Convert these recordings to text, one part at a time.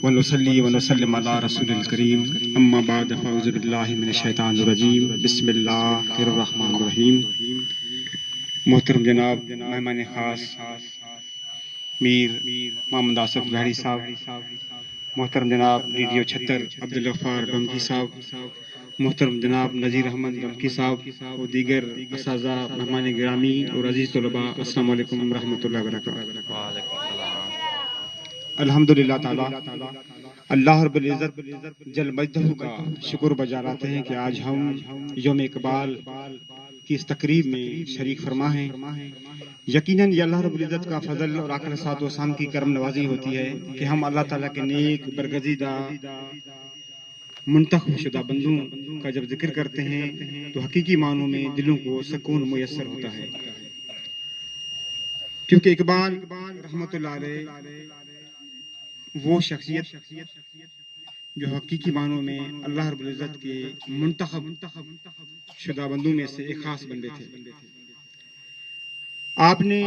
ونصلي ونسلم على رسول الكريم اما بعد فاعوذ باللہ من الشیطان الرجیم بسم اللہ الرحمن الرحیم۔ محترم جناب مہمان خاص میر محمد آصف لہڑی صاحب، محترم جناب ریڈیو چھتر عبدالغفار بمکی صاحب، محترم جناب نذیر احمد بمکی صاحب اور دیگر اساتذہ، مہمان گرامی اور عزیز طلباء، السلام علیکم ورحمۃ اللہ وبرکاتہ۔ الحمدللہ تعالی اللہ رب العزت جل مجدہ کا شکر بجا لاتے ہیں کہ آج ہم یوم اقبال کی اس تقریب میں شریک فرما ہیں۔ یقیناً یہ اللہ رب العزت کا فضل اور آقا صلی اللہ علیہ وسلم کی کرم نوازی ہوتی ہے کہ ہم اللہ تعالیٰ کے نیک برگزیدہ منتخب شدہ بندوں کا جب ذکر کرتے ہیں تو حقیقی معنوں میں دلوں کو سکون میسر ہوتا ہے، کیونکہ اقبال رحمۃ اللہ علیہ وہ شخصیت جو حقیقی معنوں میں اللہ رب العزت کے منتخب شدہ بندوں میں سے ایک خاص بندے تھے۔ آپ نے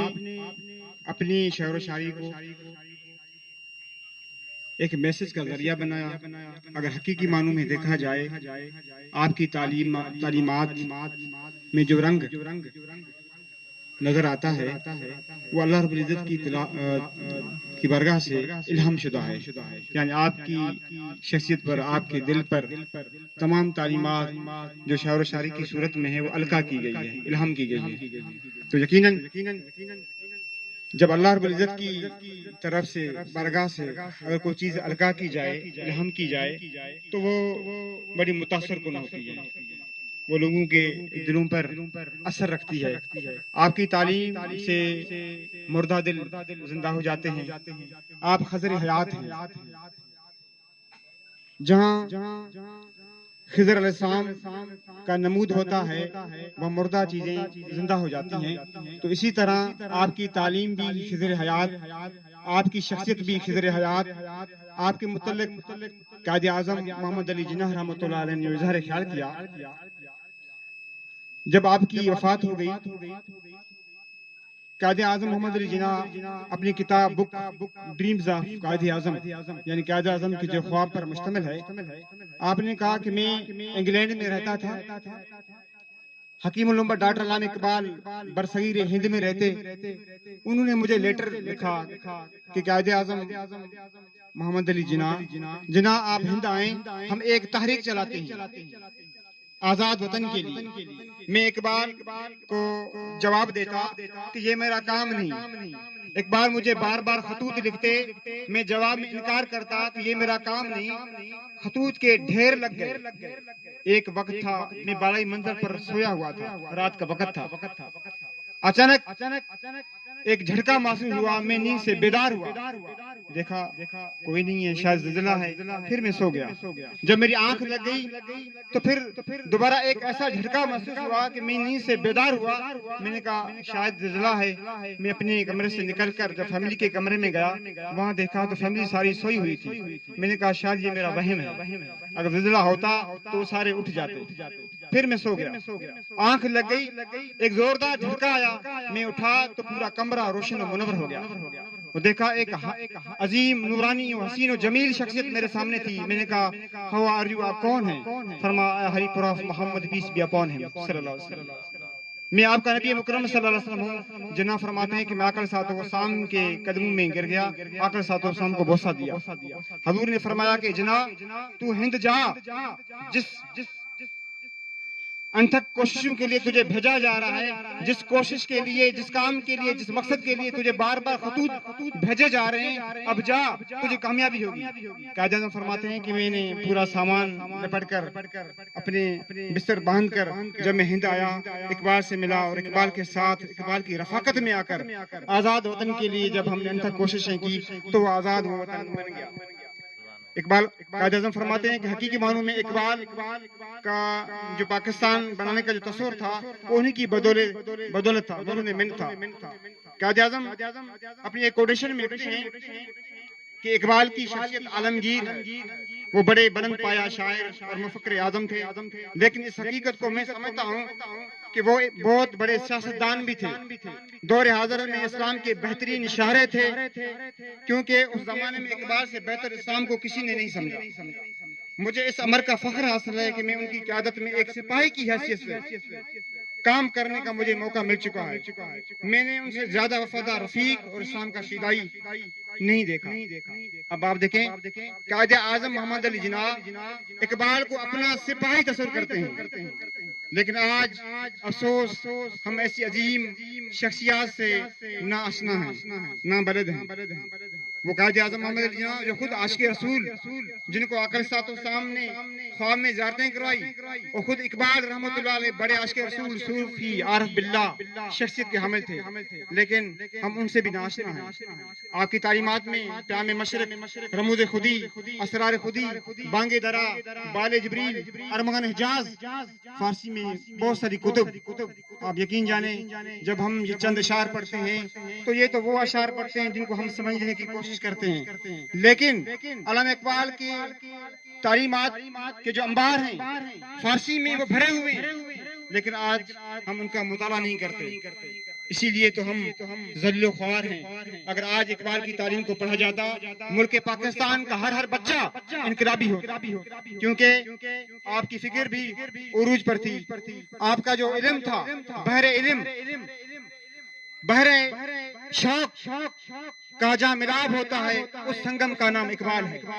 اپنی شعر و شاعری کو ایک میسج کا ذریعہ بنایا۔ اگر حقیقی معنوں میں دیکھا جائے، آپ کی تعلیمات میں جو رنگ نظر آتا ہے وہ اللہ رب العزت کی بارگاہ سے الہام شدہ ہے، یعنی آپ کی شخصیت پر، آپ کے دل پر تمام تعلیمات جو شعر و شاعری کی صورت میں ہے وہ القا کی گئی ہے، الہام کی گئی ہے۔ تو یقیناً جب اللہ رب العزت کی طرف سے بارگاہ سے اگر کوئی چیز القا کی جائے، الہام کی جائے، تو وہ بڑی متاثر کن ہوتی ہے، وہ لوگوں کے دلوں پر اثر رکھتی ہے۔ آپ کی تعلیم سے مردہ دل زندہ ہو جاتے ہیں۔ آپ خضر حیات ہیں، جہاں خضر علیہ السلام کا نمود ہوتا ہے وہ مردہ چیزیں زندہ ہو جاتی ہیں۔ تو اسی طرح آپ کی تعلیم بھی خضر حیات، آپ کی شخصیت بھی خضر حیات۔ آپ کے متعلق قائد اعظم محمد علی جناح رحمۃ اللہ علیہ نے اظہار خیال کیا، جب آپ کی وفات ہو گئی، قائد اعظم محمد علی جناح اپنی کتاب بک ڈریمز آف قائد اعظم، یعنی قائد اعظم کے جو خواب پر مشتمل ہے، آپ نے کہا کہ میں انگلینڈ میں رہتا تھا، حکیم الامت ڈاکٹر علامہ اقبال برصغیر ہند میں رہتے، انہوں نے مجھے لیٹر لکھا کہ قائد اعظم محمد علی جناح آپ ہند آئیں، ہم ایک تحریک چلاتے ہیں آزاد وطن کے لیے۔ میں اقبال کو جواب دیتا کہ یہ میرا کام نہیں۔ اقبال مجھے بار بار خطوط لکھتے، میں جواب میں انکار کرتا کہ یہ میرا کام نہیں۔ خطوط کے ڈھیر لگ گئے۔ ایک وقت تھا میں بالائی منزل پر سویا ہوا تھا، رات کا وقت تھا، اچانک ایک جھٹکا محسوس ہوا، میں نیند سے بیدار ہوا، دیکھا کوئی نہیں ہے، شاید زلزلہ ہے، پھر میں سو گیا۔ جب میری آنکھ لگ گئی تو پھر دوبارہ ایک ایسا جھٹکا محسوس ہوا کہ میں نیند سے بیدار ہوا، میں نے کہا شاید زلزلہ ہے۔ میں اپنے کمرے سے نکل کر جب فیملی کے کمرے میں گیا، وہاں دیکھا تو فیملی ساری سوئی ہوئی تھی۔ میں نے کہا شاید یہ میرا وہم ہے، اگر زلزلہ ہوتا تو سارے اٹھ جاتے۔ پھر میں سو گیا، آنکھ لگ گئی، ایک زوردار جھٹکا آیا، میں اٹھا تو پورا کمرہ روشن و منور ہو گیا۔ وہ دیکھا ایک عظیم نورانی و حسین و جمیل شخصیت میرے سامنے تھی۔ میں نے کہا ہاؤ آر یو، آپ کون ہیں؟ فرمایا ہری پراف محمد پیس بی اپون ہم صلی اللہ علیہ وسلم، میں آپ کا نبی مکرم صلی اللہ علیہ وسلم ہوں۔ جناح فرماتے ہیں کہ میں آقا صلی اللہ علیہ وسلم کے قدموں میں گر گیا، آقا صلی اللہ علیہ وسلم کو بوسہ دیا۔ حضور نے فرمایا کہ جناح تو ہند جا، جس انتھک کوششوں کے لیے تجھے بھیجا جا رہا ہے، جس کوشش کے لیے، جس کام کے لیے، جس مقصد کے لیے تجھے بار بار خطوط بھیجے جا رہے ہیں، اب جا، تجھے کامیابی ہوگی۔ قائد اعظم فرماتے ہیں کہ میں نے پورا سامان لپٹ کر اپنے بستر باندھ کر جب میں ہند آیا، اقبال سے ملا اور اقبال کے ساتھ، اقبال کی رفاقت میں آ کر آزاد وطن کے لیے جب ہم نے انتھک کوششیں کی تو وہ آزاد وطن بن گیا۔ اقبال قائد اعظم فرماتے ہیں کہ حقیقی معنوں میں اقبال کا جو پاکستان بنانے کا جو تصور تھا وہ انہی کی بدولت تھا، انہوں نے منت تھا۔ قائد اعظم اپنی ایک کوٹیشن میں لکھتے ہیں کہ اقبال کی شخصیت عالمگیر ہے، وہ بڑے بلند پایا شاعر اور مفکر اعظم تھے، لیکن اس حقیقت کو میں سمجھتا ہوں کہ وہ بہت بڑے سیاستدان بھی تھے۔ دور حاضر میں اسلام کے بہترین اشارے تھے، کیونکہ اس زمانے میں اقبال سے بہتر اسلام کو کسی نے نہیں سمجھا۔ مجھے اس امر کا فخر حاصل ہے کہ میں ان کی قیادت میں ایک سپاہی کی حیثیت سے کام کرنے کا مجھے موقع مل چکا ہے۔ میں نے ان سے زیادہ وفادار رفیق اور اسلام کا شیدائی نہیں دیکھا۔ اب آپ دیکھیں، قائد اعظم محمد علی جناح اقبال کو اپنا سپاہی تصور کرتے ہیں، لیکن آج افسوس ہم ایسی عظیم شخصیات سے نہ آشنا ہیں، نہ بلد ہیں۔ وہ قائد اعظم محمد علی جناح جو خود عاشق رسول، جن کو عقل سات و سامنے خواب میں زیارتیں کروائی، اور خود اقبال رحمۃ اللہ علیہ بڑے عاشق رسول، صوفی، عارف باللہ شخصیت کے حامل تھے، لیکن ہم ان سے بھی ناشنا ہیں۔ آپ کی تعلیمات میں پیام مشرق، رموز خودی، اسرار خودی، بانگ درا، بال جبریل، ارمغان حجاز، فارسی میں بہت ساری کتب۔ آپ یقین جانیں جب ہم یہ چند اشعار پڑھتے ہیں تو یہ تو وہ اشعار پڑھتے ہیں جن کو ہم سمجھنے کی کوشش کرتے ہیں، لیکن علامہ اقبال کی تعلیمات کے جو انبار ہیں فارسی میں وہ بھرے ہوئے ہیں، لیکن آج ہم ان کا مطالعہ نہیں کرتے، اسی لیے تو ہم ذل و خوار ہیں۔ اگر آج اقبال کی تعلیم کو پڑھا جاتا، ملک پاکستان کا ہر بچہ انقلابی ہوتا، کیونکہ آپ کی فکر بھی عروج پر تھی۔ آپ کا جو علم تھا، بحر علم، بحر شوق کا جہاں ملاب ہوتا ہے، اس سنگم کا نام اقبال ہے۔